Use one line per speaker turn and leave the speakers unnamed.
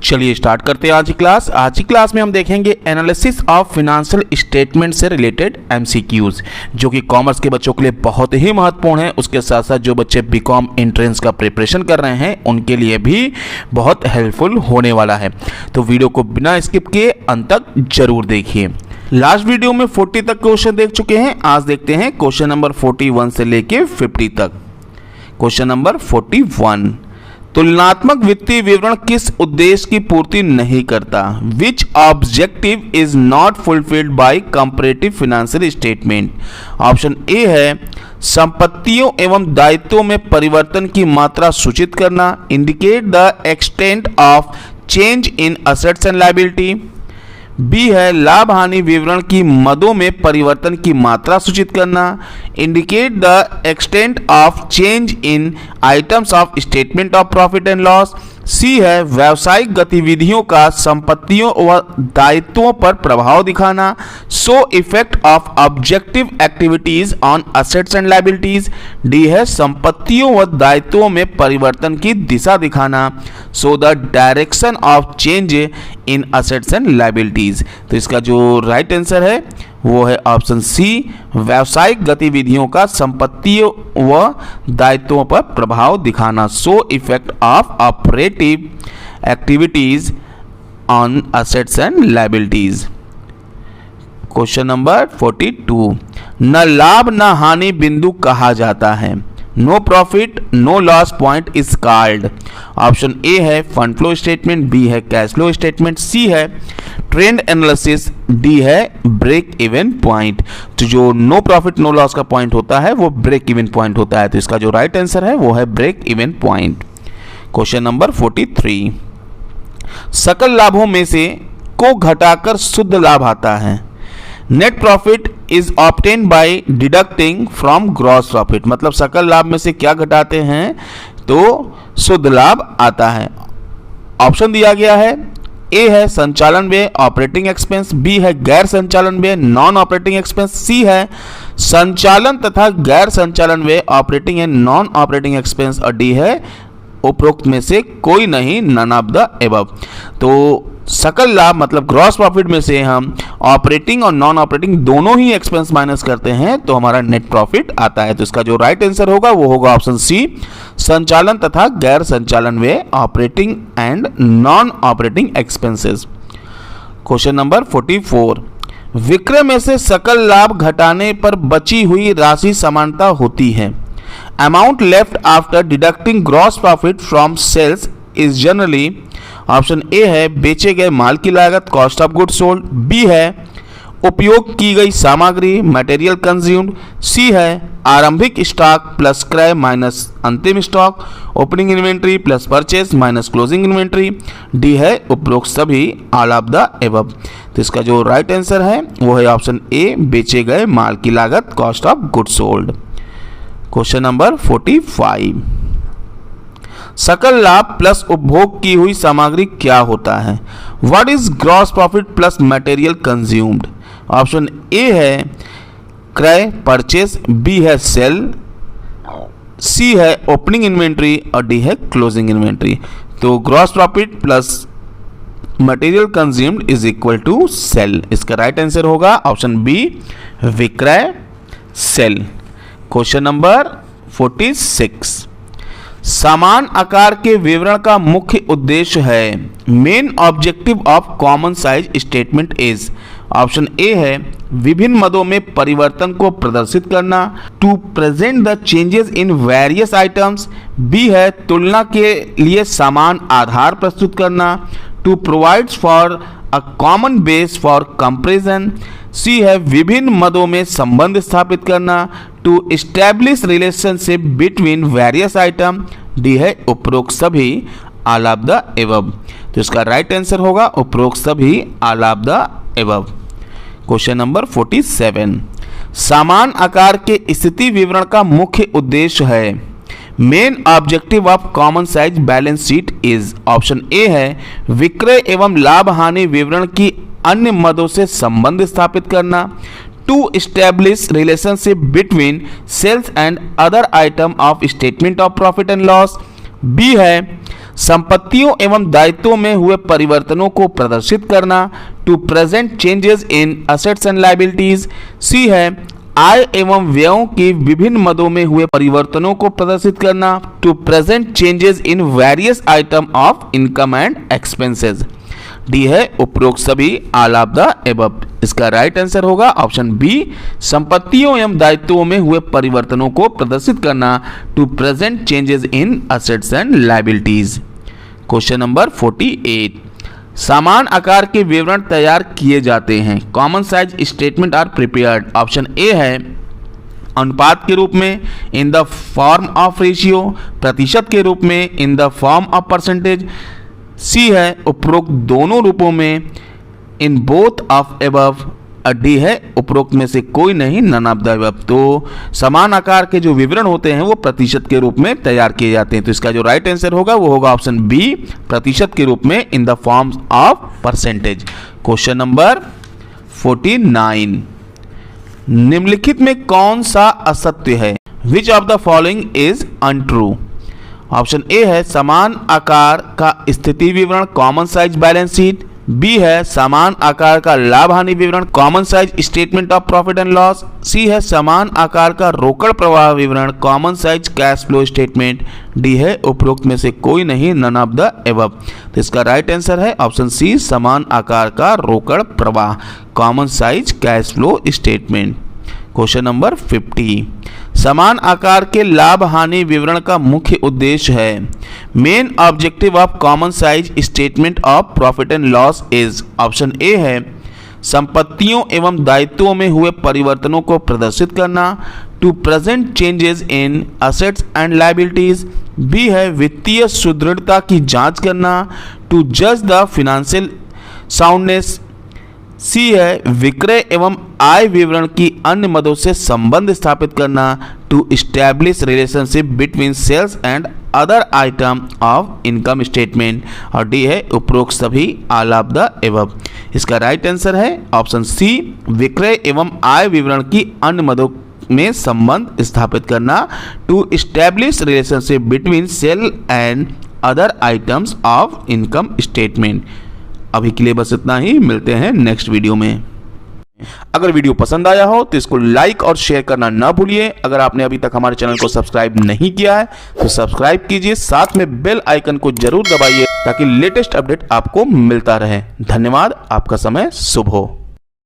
चलिए स्टार्ट करते हैं आज की क्लास। आज की क्लास में हम देखेंगे एनालिसिस ऑफ फिनेंशियल स्टेटमेंट से रिलेटेड एमसीक्यूज, जो कि कॉमर्स के बच्चों के लिए बहुत ही महत्वपूर्ण है। उसके साथ साथ जो बच्चे बीकॉम एंट्रेंस का प्रिपरेशन कर रहे हैं उनके लिए भी बहुत हेल्पफुल होने वाला है। तो वीडियो को बिना स्किप किए अंत तक जरूर देखिए। लास्ट वीडियो में 40 तक क्वेश्चन देख चुके हैं। आज देखते हैं क्वेश्चन नंबर 41 से लेके 50 तक। क्वेश्चन नंबर 41, तुलनात्मक वित्तीय विवरण किस उद्देश्य की पूर्ति नहीं करता? Which objective is not fulfilled by comparative financial statement? Option A है संपत्तियों एवं दायित्वों में परिवर्तन की मात्रा सूचित करना, indicate the extent of change in assets and liability. B है लाभ हानि विवरण की मदों में परिवर्तन की मात्रा सूचित करना, indicate the extent of change in items of statement of profit and loss. C है व्यावसायिक गतिविधियों का संपत्तियों व दायित्वों पर प्रभाव दिखाना, so effect of objective activities on assets and liabilities. D है संपत्तियों व दायित्वों में परिवर्तन की दिशा दिखाना, so the direction of change in assets and liabilities. तो इसका जो राइट आंसर है वो है ऑप्शन सी, व्यावसायिक गतिविधियों का संपत्तियों व दायित्वों पर प्रभाव दिखाना, so effect of operative activities on assets and liabilities. Question number 42, न लाभ न हानि बिंदु कहा जाता है? No profit no loss point is called. Option A है फंड फ्लो स्टेटमेंट, बी है कैश फ्लो स्टेटमेंट, सी है ट्रेंड एनालिसिस, डी है ब्रेक इवन पॉइंट। तो जो नो प्रॉफिट नो लॉस का पॉइंट होता है वो ब्रेक इवन पॉइंट होता है। तो इसका जो राइट आंसर है वो है break even point. Question number 43, सकल लाभों में से को घटाकर शुद्ध लाभ आता है? Net profit is obtain bye deducting from gross profit. मतलब सकल लाभ में से क्या घटाते हैं तो शुद्ध लाभ आता है। ऑप्शन दिया गया है, ए है संचालन व्यय ऑपरेटिंग एक्सपेंस, बी है गैर संचालन व्यय नॉन ऑपरेटिंग एक्सपेंस, सी है संचालन तथा गैर संचालन व्यय operating and non operating expense, और डी है उपरोक्त में से कोई नहीं, नन ऑफ द एबव। तो सकल लाभ मतलब ग्रॉस प्रॉफिट में से हम ऑपरेटिंग और नॉन ऑपरेटिंग दोनों ही एक्सपेंस माइनस करते हैं तो हमारा नेट प्रॉफिट आता है। तो इसका जो राइट आंसर होगा वो होगा ऑप्शन सी, संचालन तथा गैर संचालन व्यय operating and non operating expenses. Question number 44, विक्रय में से सकल लाभ घटाने पर बची हुई राशि समानता होती है? Amount left after deducting gross profit from sales is generally. Option A है बेचे गए माल की लागत cost of goods sold, B है उपयोग की गई सामग्री मटेरियल कंज्यूम्ड, सी है आरंभिक स्टॉक प्लस क्रय माइनस अंतिम stock, opening inventory plus purchase minus closing inventory, D है उपरोक्त सभी ऑल ऑफ द एबव। तो इसका जो राइट आंसर है वो है ऑप्शन ए, बेचे गए माल की लागत cost of goods sold. Question number 45, सकल लाभ प्लस उपभोग की हुई सामग्री क्या होता है? What is gross profit plus material consumed? Option A है क्रय परचेज, बी है सेल, सी है ओपनिंग इन्वेंट्री और डी है क्लोजिंग इन्वेंट्री। तो gross profit plus material consumed is equal to sale. इसका राइट आंसर होगा ऑप्शन बी, विक्रय सेल। क्वेश्चन नंबर 46, समान आकार के विवरण का मुख्य उद्देश्य है? Main objective of common size statement is. Option A है विभिन्न मदों में परिवर्तन को प्रदर्शित करना, to present the changes in various items, B है तुलना के लिए समान आधार प्रस्तुत करना, to provide for a common base for comparison, C है विभिन्न मदों में संबंध स्थापित करना, to establish relationship between various item, D है उपरोक्त सभी ऑल ऑफ द एबव। तो इसका राइट आंसर होगा उपरोक्त सभी all of the above. Question number 47, समान आकार के स्थिति विवरण का मुख्य उद्देश्य है? Main objective of common size balance sheet is. Option A है विक्रय एवं लाभ हानि विवरण की अन्य मदों से संबंध स्थापित करना, to establish relationship between sales and other item of statement of profit and loss, B है संपत्तियों एवं दायित्वों में हुए परिवर्तनों को प्रदर्शित करना, to present changes in assets and liabilities. C है आय एवं व्ययों की विभिन्न मदों में हुए परिवर्तनों को प्रदर्शित करना, to present changes in various item of income and expenses. D है उपरोक्त सभी ऑल ऑफ द एबव। इसका राइट आंसर होगा ऑप्शन बी, संपत्तियों एवं दायित्वों में हुए परिवर्तनों को प्रदर्शित करना, to present changes in assets and liabilities. Question number 48, समान आकार के विवरण तैयार किए जाते हैं, common size statement are prepared. Option A है अनुपात के रूप में, in the form of ratio, प्रतिशत के रूप में, in the form of percentage. C है उपरोक्त दोनों रूपों में, in both of above. D है उपरोक्त में से कोई नहीं, नन ऑफ द एबव। तो समान आकार के जो विवरण होते हैं वो प्रतिशत के रूप में तैयार किए जाते हैं। तो इसका जो राइट आंसर होगा वो होगा ऑप्शन बी, प्रतिशत के रूप में, in the form of percentage. Question number 49, निम्नलिखित में कौन सा असत्य है? Which of the following is untrue? Option A है समान आकार का स्थिति विवरण, common size balance sheet. B है समान आकार का लाभ हानि विवरण, common size statement of profit and loss. C है समान आकार का रोकड़ प्रवाह विवरण, common size cash flow statement. D है उपरोक्त में से कोई नहीं, नन ऑफ द एबव। तो इसका राइट आंसर है ऑप्शन सी, समान आकार का रोकड़ प्रवाह, common size cash flow statement. Question number 50, समान आकार के लाभ हानि विवरण का मुख्य उद्देश्य है। Main objective of common size statement of profit and loss is. Option A है संपत्तियों एवं दायित्वों में हुए परिवर्तनों को प्रदर्शित करना, to present changes in assets and liabilities. B है वित्तीय सुदृढ़ता की जांच करना, टू जज द फाइनेंशियल साउंडनेस। सी है विक्रय एवं आय विवरण की अन्य मदों से संबंध स्थापित करना, to establish relationship between sales and other item of income statement. और डी है उपरोक्त सभी ऑल ऑफ द एबव। इसका राइट आंसर है ऑप्शन सी, विक्रय एवं आय विवरण की अन्य मदों में संबंध स्थापित करना, to establish relationship between sale and other items of income statement. अभी के लिए बस इतना ही, मिलते हैं नेक्स्ट वीडियो में। अगर वीडियो पसंद आया हो तो इसको लाइक और शेयर करना ना भूलिए। अगर आपने अभी तक हमारे चैनल को सब्सक्राइब नहीं किया है तो सब्सक्राइब कीजिए, साथ में बेल आइकन को जरूर दबाइए ताकि लेटेस्ट अपडेट आपको मिलता रहे। धन्यवाद, आपका समय शुभ हो।